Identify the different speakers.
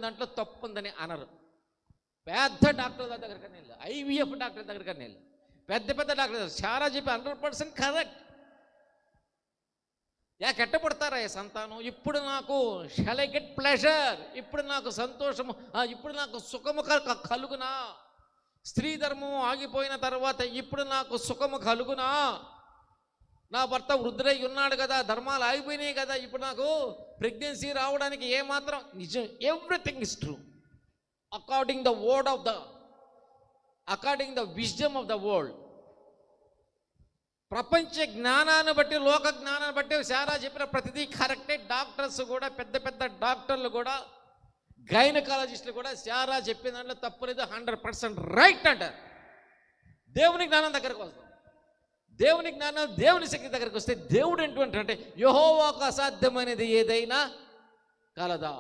Speaker 1: దాంట్లో తప్పు ఉందని అనరు. పెద్ద డాక్టర్ల దగ్గరికి వెళ్ళి, ఐవీఎఫ్ డాక్టర్ దగ్గరికి వెళ్ళి, పెద్ద పెద్ద డాక్టర్ చాలా చెప్పి 100% కరెక్ట్. ఎట్ట పుడతారా ఈ సంతానం? ఇప్పుడు నాకు షల్ ఐ గెట్ ప్లెజర్, ఇప్పుడు నాకు సంతోషము, ఇప్పుడు నాకు సుఖము కలుగునా? స్త్రీ ధర్మం ఆగిపోయిన తర్వాత ఇప్పుడు నాకు సుఖము కలుగునా? నా భర్త వృద్ధుడై ఉన్నాడు కదా, ధర్మాలు ఆగిపోయినాయి కదా, ఇప్పుడు నాకు ప్రెగ్నెన్సీ రావడానికి ఏమాత్రం నిజం. Everything is true according the wisdom of the world. ప్రపంచ జ్ఞానాన్ని బట్టి, లోక జ్ఞానాన్ని బట్టి సారా చెప్పిన ప్రతిదీ కరెక్టే. డాక్టర్స్ కూడా, పెద్ద పెద్ద డాక్టర్లు కూడా, గైనకాలజిస్టులు కూడా సారా చెప్పిన దాంట్లో తప్పులేదు, 100% రైట్ అంటారు. దేవుని జ్ఞానం దగ్గరకు వస్తాం. దేవుని జ్ఞానం, దేవుని శక్తి దగ్గరకు వస్తే దేవుడు ఏంటంటే యెహోవాకు అసాధ్యమైనది ఏదైనా కలదా?